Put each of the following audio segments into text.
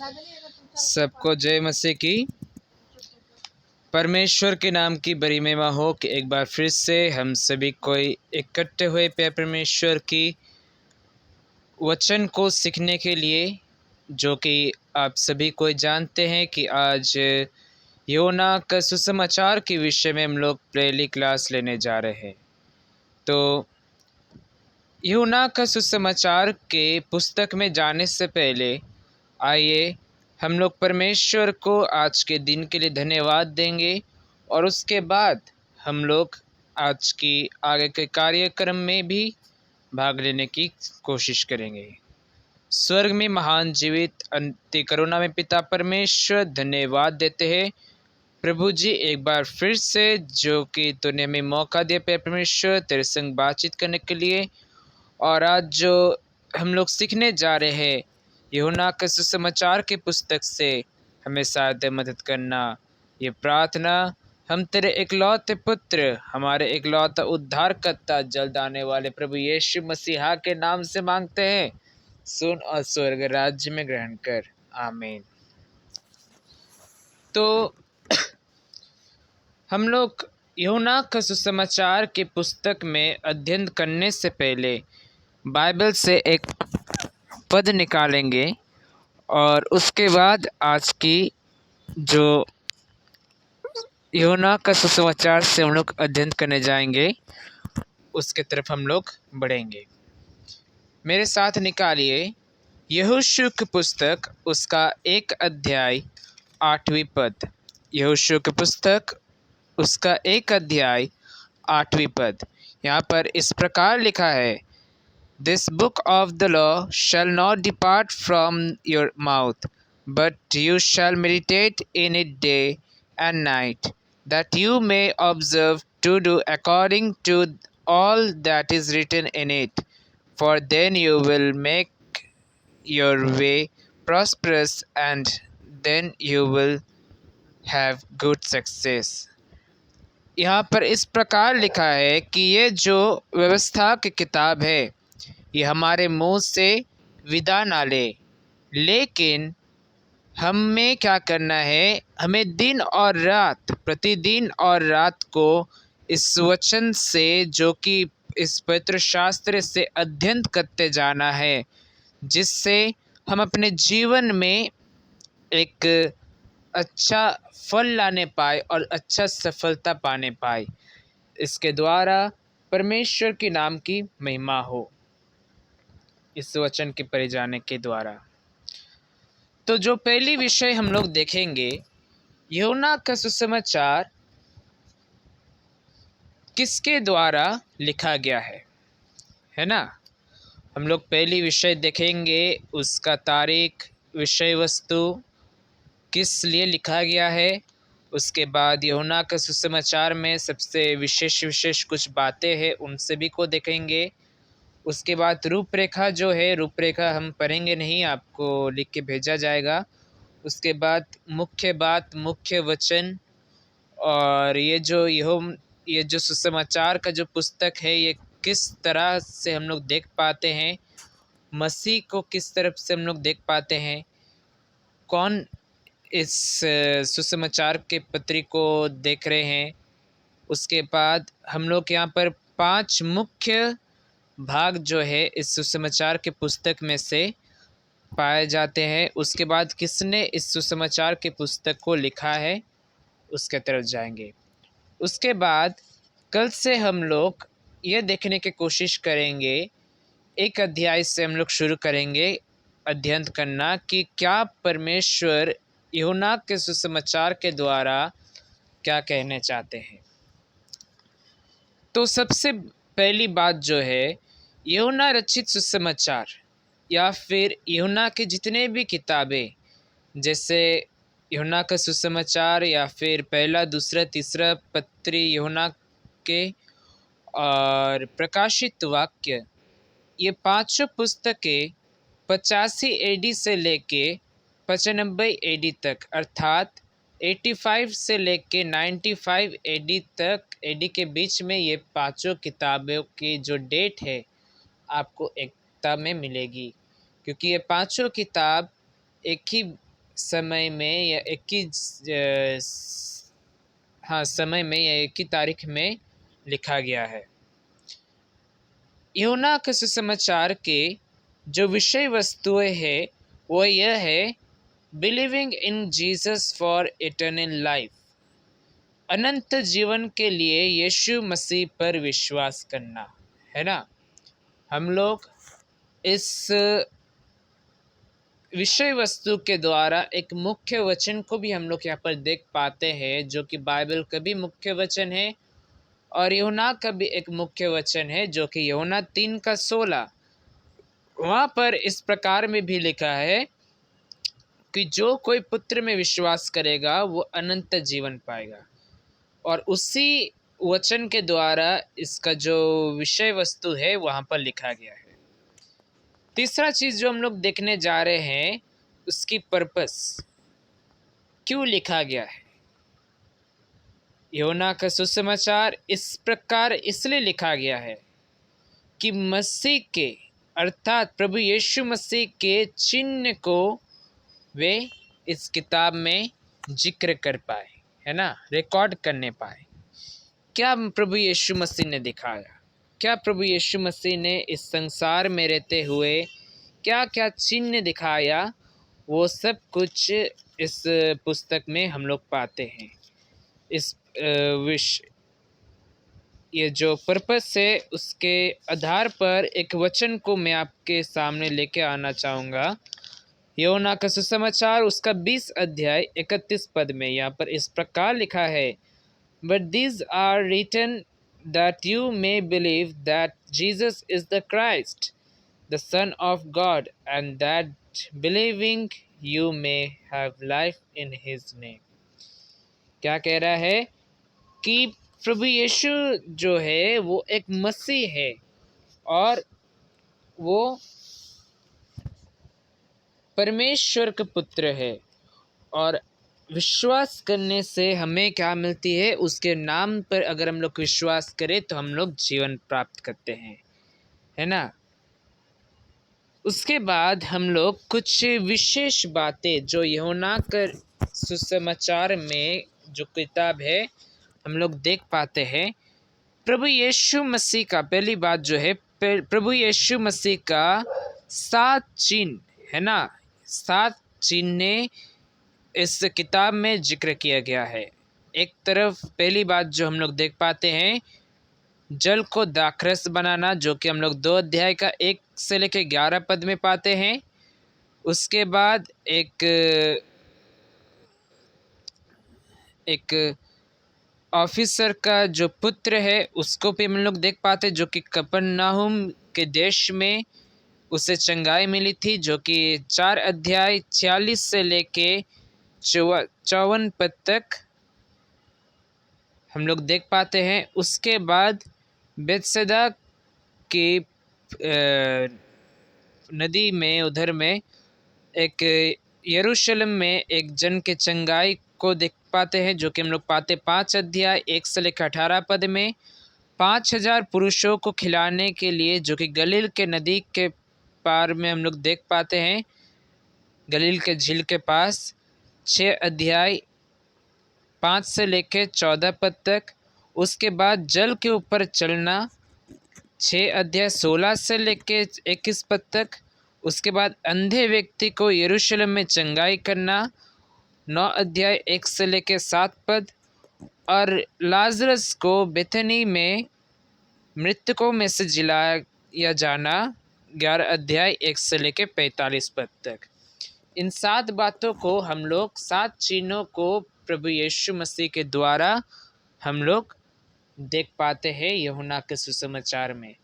सबको जय मसीह की। परमेश्वर के नाम की बड़ी महिमा हो कि एक बार फिर से हम सभी कोई इकट्ठे हुए प्यारे परमेश्वर की वचन को सीखने के लिए, जो कि आप सभी कोई जानते हैं कि आज योना का सुसमाचार के विषय में हम लोग पहली क्लास लेने जा रहे हैं। तो योना का सुसमाचार के पुस्तक में जाने से पहले आइए हम लोग परमेश्वर को आज के दिन के लिए धन्यवाद देंगे और उसके बाद हम लोग आज की आगे के कार्यक्रम में भी भाग लेने की कोशिश करेंगे। स्वर्ग में महान जीवित अति करुणा में पिता परमेश्वर धन्यवाद देते हैं प्रभु जी, एक बार फिर से जो कि तूने हमें मौका दिया पे परमेश्वर तेरे संग बातचीत करने के लिए। और आज जो हम लोग सीखने जा रहे हैं यूहन्ना के सुसमाचार के पुस्तक से, हमें सहायता मदद करना। ये प्रार्थना हम तेरे इकलौते पुत्र, हमारे इकलौता उद्धारकर्ता, जल्द आने वाले प्रभु यीशु मसीहा के नाम से मांगते हैं। सुन और स्वर्ग राज्य में ग्रहण कर, आमीन। तो हम लोग यूहन्ना का सुसमाचार के पुस्तक में अध्ययन करने से पहले बाइबल से एक पद निकालेंगे और उसके बाद आज की जो यूहन्ना का सुसमाचार से हम लोग अध्ययन करने जाएंगे उसके तरफ हम लोग बढ़ेंगे। मेरे साथ निकालिए यहोशू की पुस्तक, उसका 1 अध्याय 8वीं पद। यहोशू की पुस्तक, उसका 1 अध्याय 8वीं पद। यहाँ पर इस प्रकार लिखा है, This book of the law shall not depart from your mouth, but you shall meditate in it day and night, that you may observe to do according to all that is written in it. For then you will make your way prosperous, and then you will have good success. यहाँ पर इस प्रकार लिखा है कि ये जो व्यवस्था की किताब है ये हमारे मुंह से विदा ना ले, लेकिन हमें क्या करना है, हमें दिन और रात, प्रतिदिन और रात को इस वचन से, जो कि इस पवित्र शास्त्र से अध्ययन करते जाना है, जिससे हम अपने जीवन में एक अच्छा फल लाने पाए और अच्छा सफलता पाने पाए। इसके द्वारा परमेश्वर के नाम की महिमा हो, इस वचन के पढ़े जाने के द्वारा। तो जो पहली विषय हम लोग देखेंगे, यूहन्ना का सुसमाचार किसके द्वारा लिखा गया है ना। हम लोग पहली विषय देखेंगे, उसका तारीख, विषय वस्तु, किस लिए लिखा गया है। उसके बाद यूहन्ना का सुसमाचार में सबसे विशेष कुछ बातें हैं, उन सभी को देखेंगे। उसके बाद रूपरेखा जो है, रूपरेखा हम पढ़ेंगे नहीं, आपको लिख के भेजा जाएगा। उसके बाद मुख्य बात, मुख्य वचन, और ये जो सुसमाचार का जो पुस्तक है, ये किस तरह से हम लोग देख पाते हैं, मसीह को किस तरफ से हम लोग देख पाते हैं, कौन इस सुसमाचार के पत्री को देख रहे हैं। उसके बाद हम लोग यहाँ पर 5 मुख्य भाग जो है इस सुसमाचार के पुस्तक में से पाए जाते हैं। उसके बाद किसने इस सुसमाचार के पुस्तक को लिखा है, उसके तरफ जाएंगे। उसके बाद कल से हम लोग ये देखने की कोशिश करेंगे, 1 अध्याय से हम लोग शुरू करेंगे अध्ययन करना कि क्या परमेश्वर यूहन्ना के सुसमाचार के द्वारा क्या कहने चाहते हैं। तो सबसे पहली बात जो है, यूहन्ना रचित सुसमाचार या फिर यूहन्ना के जितने भी किताबें, जैसे यूहन्ना का सुसमाचार या फिर पहला, दूसरा, तीसरा पत्री यूहन्ना के, और प्रकाशित वाक्य, ये 5 पुस्तकें 85 एडी से लेके 95 एडी तक, अर्थात 85 से लेके 95 एडी तक, एडी के बीच में ये 5 किताबों की जो डेट है आपको एकता में मिलेगी, क्योंकि ये 5 किताब एक ही समय में या 21 तारीख में लिखा गया है। यूहन्ना के सुसमाचार के जो विषय वस्तुएं है वो यह है, believing in Jesus for eternal life, अनंत जीवन के लिए यीशु मसीह पर विश्वास करना, है ना। हम लोग इस विषय वस्तु के द्वारा एक मुख्य वचन को भी हम लोग यहाँ पर देख पाते हैं, जो कि बाइबल का भी मुख्य वचन है और यूहन्ना का भी एक मुख्य वचन है, जो कि यूहन्ना 3:16। वहाँ पर इस प्रकार में भी लिखा है कि जो कोई पुत्र में विश्वास करेगा वो अनंत जीवन पाएगा। और उसी वचन के द्वारा इसका जो विषय वस्तु है वहाँ पर लिखा गया है। तीसरा चीज़ जो हम लोग देखने जा रहे हैं, उसकी पर्पस, क्यों लिखा गया है। यूहन्ना का सुसमाचार इस प्रकार इसलिए लिखा गया है कि मसीह के अर्थात प्रभु यीशु मसीह के चिन्ह को वे इस किताब में जिक्र कर पाए, है ना, रिकॉर्ड करने पाए। क्या प्रभु यीशु मसीह ने दिखाया, क्या प्रभु यीशु मसीह ने इस संसार में रहते हुए क्या क्या चिन्ह दिखाया, वो सब कुछ इस पुस्तक में हम लोग पाते हैं। इस ये जो पर्पस है उसके आधार पर एक वचन को मैं आपके सामने लेके आना चाहूँगा। यूहन्ना का सुसमाचार उसका 20 अध्याय 31 पद में यहाँ पर इस प्रकार लिखा है, but these are written that you may believe that Jesus is the Christ the son of God, and that believing you may have life in his name. क्या कह रहा है कि प्रभु यीशु जो है वो एक मसीह है और वो परमेश्वर का पुत्र है, और विश्वास करने से हमें क्या मिलती है, उसके नाम पर अगर हम लोग विश्वास करें तो हम लोग जीवन प्राप्त करते हैं, है ना। उसके बाद हम लोग कुछ विशेष बातें जो यूहन्ना का सुसमाचार में जो किताब है हम लोग देख पाते हैं। प्रभु यीशु मसीह का पहली बात जो है, प्रभु यीशु मसीह का 7 चिन्ह, है ना, 7 चिन्ह इस किताब में जिक्र किया गया है। एक तरफ पहली बात जो हम लोग देख पाते हैं, जल को दाखरस बनाना, जो कि हम लोग 2 अध्याय का 1 से लेकर 11 पद में पाते हैं। उसके बाद एक ऑफिसर का जो पुत्र है उसको भी हम लोग देख पाते हैं, जो कि कफरनहूम के देश में उसे चंगाई मिली थी, जो कि 4 अध्याय 46 से लेके 54 पद तक हम लोग देख पाते हैं। उसके बाद बेतसैदा की नदी में उधर में एक यरूशलेम में एक जन के चंगाई को देख पाते हैं, जो कि हम लोग पाते 5 अध्याय 1 से लेकर 18 पद में। 5000 पुरुषों को खिलाने के लिए, जो कि गलील के नदी के पार में हम लोग देख पाते हैं, गलील के झील के पास। 6 अध्याय 5 से लेकर 14 पद तक। उसके बाद जल के ऊपर चलना, 6 अध्याय 16 से लेकर 21 पद तक। उसके बाद अंधे व्यक्ति को यरूशलेम में चंगाई करना, 9 अध्याय 1 से लेकर 7 पद। और लाजरस को बेथनी में मृतकों में से जिलाया जाना, 11 अध्याय 1 से लेकर 45 पद तक। इन 7 बातों को हम लोग, 7 चिन्हों को प्रभु यीशु मसीह के द्वारा हम लोग देख पाते हैं यूहन्ना के सुसमाचार में।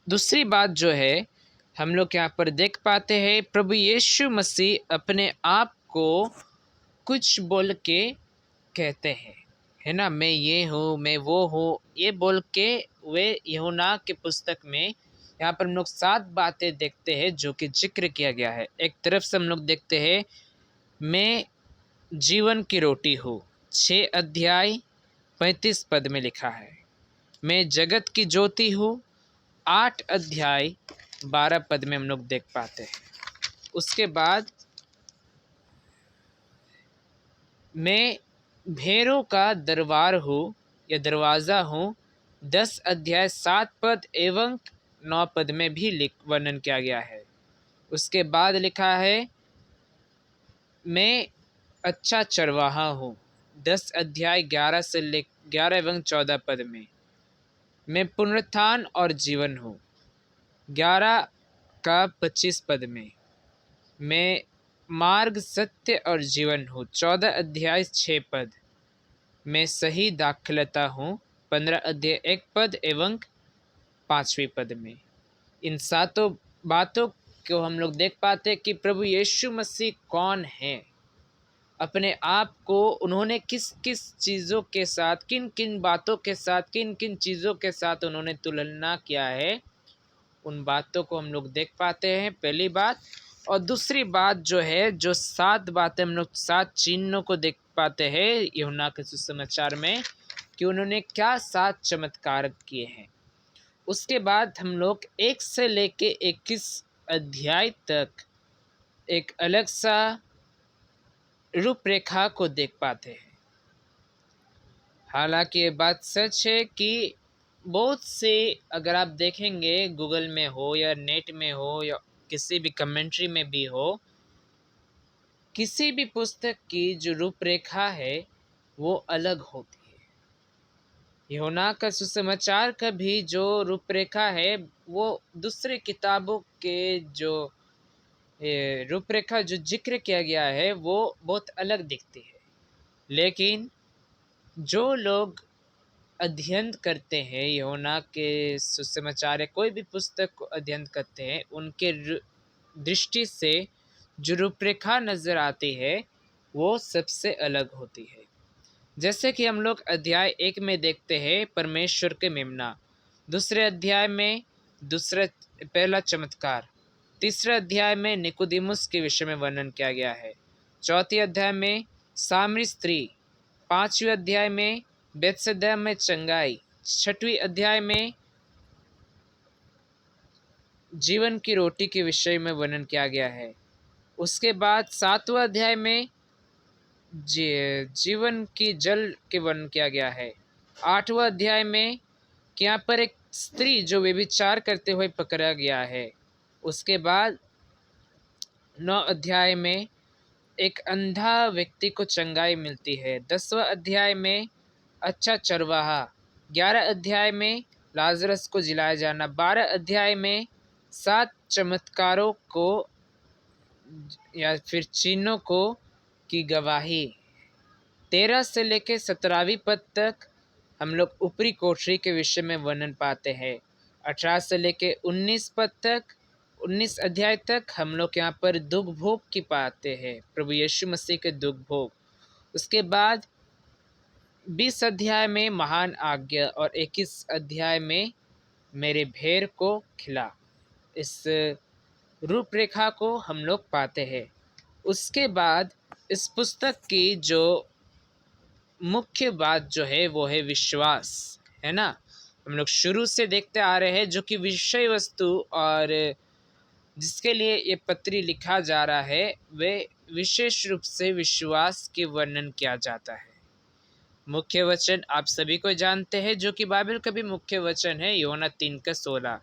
दूसरी बात जो है हम लोग यहाँ पर देख पाते हैं, प्रभु यीशु मसीह अपने आप को कुछ बोल के कहते हैं, है ना, मैं ये हूँ, मैं वो हूँ, ये बोल के वे यूहन्ना के पुस्तक में यहाँ पर हम लोग 7 बातें देखते हैं जो कि जिक्र किया गया है। एक तरफ से हम लोग देखते हैं, मैं जीवन की रोटी हूँ, 6 अध्याय 35 पद में लिखा है। मैं जगत की ज्योति हूँ, 8 अध्याय 12 पद में हम लोग देख पाते हैं। उसके बाद मैं भेड़ों का दरबार हूँ या दरवाज़ा हूँ। 10 अध्याय 7 पद एवं 9 पद में भी वर्णन किया गया है। उसके बाद लिखा है मैं अच्छा चरवाहा हूँ। 10 अध्याय 11 एवं 14 पद में मैं पुनरुत्थान और जीवन हूँ। 11 का 25 पद में मैं मार्ग सत्य और जीवन हूँ। 14 अध्याय 6 पद मैं सही दाखलता हूँ। 15 अध्याय 1 पद एवं 5वें पद में इन सातों बातों को हम लोग देख पाते कि प्रभु यीशु मसीह कौन है, अपने आप को उन्होंने किस किस चीज़ों के साथ, किन किन बातों के साथ, किन किन चीज़ों के साथ उन्होंने तुलना किया है, उन बातों को हम लोग देख पाते हैं, पहली बात। और दूसरी बात जो है, जो 7 बातें हम लोग 7 चिन्हों को देख पाते हैं यूहन्ना के सुसमाचार में कि उन्होंने क्या 7 चमत्कार किए हैं। उसके बाद हम लोग 1 से लेके 21 अध्याय तक एक अलग सा रूपरेखा को देख पाते हैं। हालांकि ये बात सच है कि बहुत से, अगर आप देखेंगे गूगल में हो या नेट में हो या किसी भी कमेंट्री में भी हो, किसी भी पुस्तक की जो रूपरेखा है वो अलग होती है। यूहन्ना का सुसमाचार का भी जो रूपरेखा है वो दूसरे किताबों के जो रूपरेखा जो जिक्र किया गया है वो बहुत अलग दिखती है। लेकिन जो लोग अध्ययन करते हैं यूहन्ना के सुसमाचार, कोई भी पुस्तक को अध्ययन करते हैं, उनके दृष्टि से जो रूपरेखा नज़र आती है वो सबसे अलग होती है। जैसे कि हम लोग अध्याय 1 में देखते हैं परमेश्वर के मेमना, दूसरे अध्याय में पहला चमत्कार, तीसरे अध्याय में निकोदेमुस के विषय में वर्णन किया गया है, चौथे अध्याय में सामरी स्त्री, 5वें अध्याय में बेतसैदा में चंगाई, 6वें अध्याय में जीवन की रोटी के विषय में वर्णन किया गया है। उसके बाद 7वां अध्याय में जीवन की जल के वर्णन किया गया है। 8वां अध्याय में कि यहाँ पर एक स्त्री जो व्यभिचार करते हुए पकड़ा गया है। उसके बाद 9 अध्याय में एक अंधा व्यक्ति को चंगाई मिलती है। 10वां अध्याय में अच्छा चरवाहा, 11 अध्याय में लाजरस को जिलाया जाना, 12 अध्याय में 7 चमत्कारों को या फिर चिन्हों को की गवाही, 13 से लेकर 17वीं पद तक हम लोग ऊपरी कोठरी के विषय में वर्णन पाते हैं। 18 से लेकर 19 पद तक, 19 अध्याय तक हम लोग यहाँ पर दुख भोग की पाते हैं, प्रभु यीशु मसीह के दुख भोग। उसके बाद 20 अध्याय में महान आज्ञा और 21 अध्याय में मेरे भेड़ को खिला, इस रूपरेखा को हम लोग पाते हैं। उसके बाद इस पुस्तक की जो मुख्य बात जो है वो है विश्वास, है ना। हम लोग शुरू से देखते आ रहे हैं जो कि विषय वस्तु और जिसके लिए ये पत्री लिखा जा रहा है वे विशेष रूप से विश्वास के वर्णन किया जाता है। मुख्य वचन आप सभी को जानते हैं जो कि बाइबल का भी मुख्य वचन है, यूहन्ना 3:16।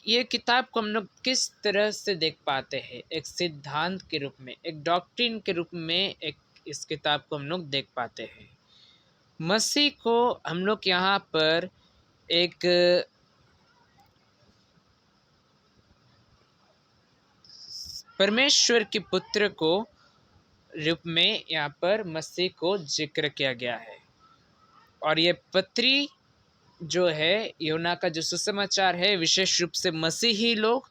ये किताब को हम लोग किस तरह से देख पाते हैं, एक सिद्धांत के रूप में, एक डॉक्ट्रिन के रूप में एक इस किताब को हम लोग देख पाते हैं। मसीह को हम लोग यहाँ पर एक परमेश्वर के पुत्र को रूप में यहाँ पर मसीह को जिक्र किया गया है। और ये पत्री जो है यूहन्ना का जो सुसमाचार है, विशेष रूप से मसीही लोग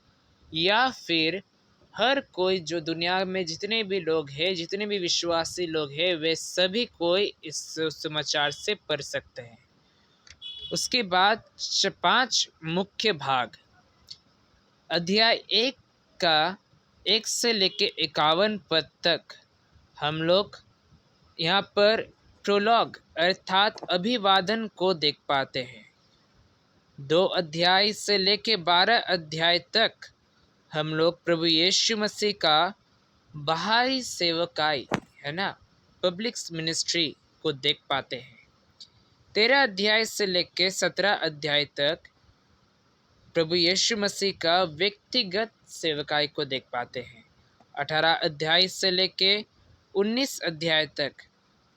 या फिर हर कोई जो दुनिया में जितने भी लोग हैं, जितने भी विश्वासी लोग हैं, वे सभी कोई इस सुसमाचार से पढ़ सकते हैं। उसके बाद 5 मुख्य भाग, अध्याय 1 का 1 से लेके 51 पद तक हम लोग यहाँ पर प्रोलॉग अर्थात अभिवादन को देख पाते हैं। 2 अध्याय से लेके 12 अध्याय तक हम लोग प्रभु यीशु मसीह का बाहरी सेवकाई है ना, पब्लिक मिनिस्ट्री को देख पाते हैं। 13 अध्याय से लेकर 17 अध्याय तक प्रभु यीशु मसीह का व्यक्तिगत सेवकाई को देख पाते हैं। 18 अध्याय से लेकर 19 अध्याय तक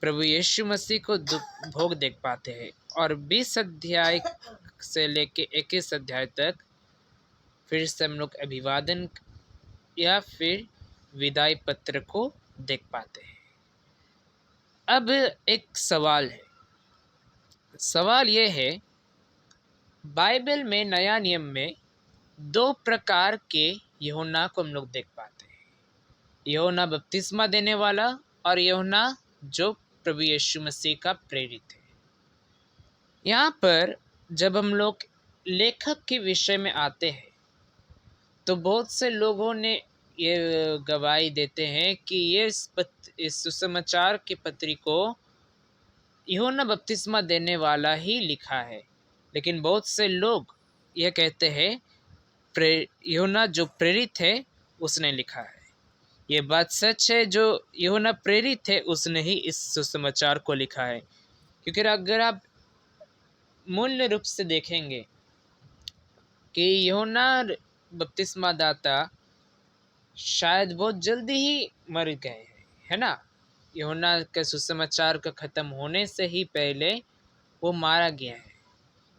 प्रभु यीशु मसीह को भोग देख पाते हैं, और 20 अध्याय से लेकर 21 अध्याय तक फिर से हम लोग अभिवादन या फिर विदाई पत्र को देख पाते हैं। अब एक सवाल है, सवाल ये है, बाइबल में नया नियम में 2 प्रकार के यूहन्ना को हम लोग देख पाते हैं। यूहन्ना बपतिस्मा देने वाला और यूहन्ना जो प्रभु यीशु मसीह का प्रेरित है। यहाँ पर जब हम लोग लेखक के विषय में आते हैं तो बहुत से लोगों ने ये गवाही देते हैं कि ये इस सुसमाचार की पत्री को यूहन्ना बपतिस्मा देने वाला ही लिखा है, लेकिन बहुत से लोग यह कहते हैं यूहन्ना जो प्रेरित है उसने लिखा है। ये बात सच है, जो यूहन्ना प्रेरित है उसने ही इस सुसमाचार को लिखा है, क्योंकि अगर आप मूल रूप से देखेंगे कि यूहन्ना बपतिस्मा दाता शायद बहुत जल्दी ही मर गए हैं, है ना। यूहन्ना के सुसमाचार का ख़त्म होने से ही पहले वो मारा गया है।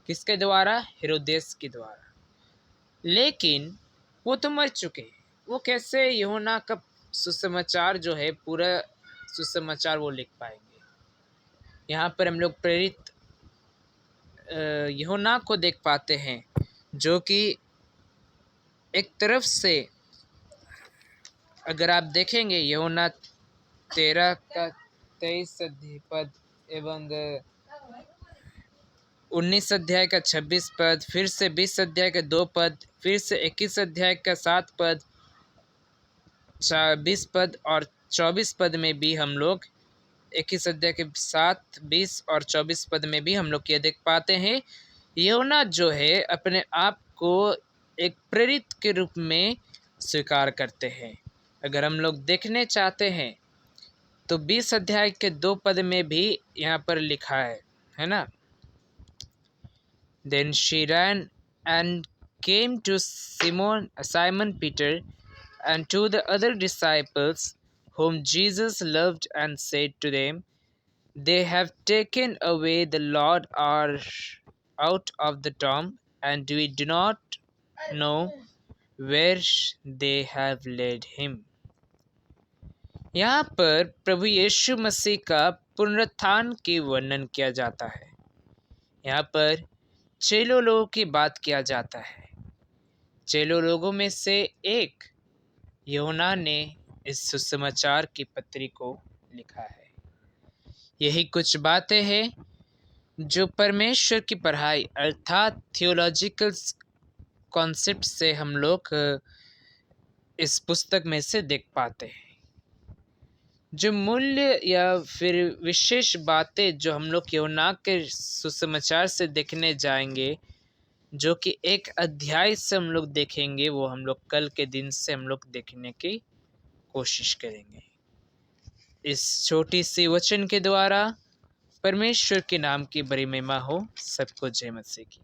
किसके द्वारा? हेरोदेस के द्वारा। लेकिन वो तो मर चुके हैं, वो कैसे यूहन्ना का सुसमाचार जो है पूरा सुसमाचार वो लिख पाएंगे? यहाँ पर हम लोग प्रेरित यूहन्ना को देख पाते हैं, जो कि एक तरफ से अगर आप देखेंगे यूहन्ना 13 का 23 पद एवं 19 अध्याय का 26 पद, फिर से 20 अध्याय के 2 पद, फिर से 21 अध्याय का 7 पद, 20 पद और 24 पद में भी हम लोग 21 अध्याय के 7, 20 और 24 पद में भी हम लोग ये देख पाते हैं, यूहन्ना जो है अपने आप को एक प्रेरित के रूप में स्वीकार करते हैं। अगर हम लोग देखने चाहते हैं तो 20 अध्याय के 2 पद में भी यहाँ पर लिखा है ना। Then she ran and came to Simon Peter and to the other disciples whom Jesus loved and said to them, They have taken away the Lord out of the tomb, and we do not know where they have laid him. यहाँ पर प्रभु यीशु मसीह का पुनरुत्थान की वर्णन किया जाता है। यहाँ पर चेलों लोगों की बात किया जाता है। चेलों लोगों में से एक यूहन्ना ने इस सुसमाचार की पत्री को लिखा है। यही कुछ बातें हैं जो परमेश्वर की पढ़ाई अर्थात थियोलॉजिकल कॉन्सेप्ट से हम लोग इस पुस्तक में से देख पाते हैं। जो मूल्य या फिर विशेष बातें जो हम लोग यूहन्ना के सुसमाचार से देखने जाएंगे, जो कि एक अध्याय से हम लोग देखेंगे, वो हम लोग कल के दिन से हम लोग देखने की कोशिश करेंगे। इस छोटी सी वचन के द्वारा परमेश्वर के नाम की बड़ी महिमा हो। सबको जय मसीह की।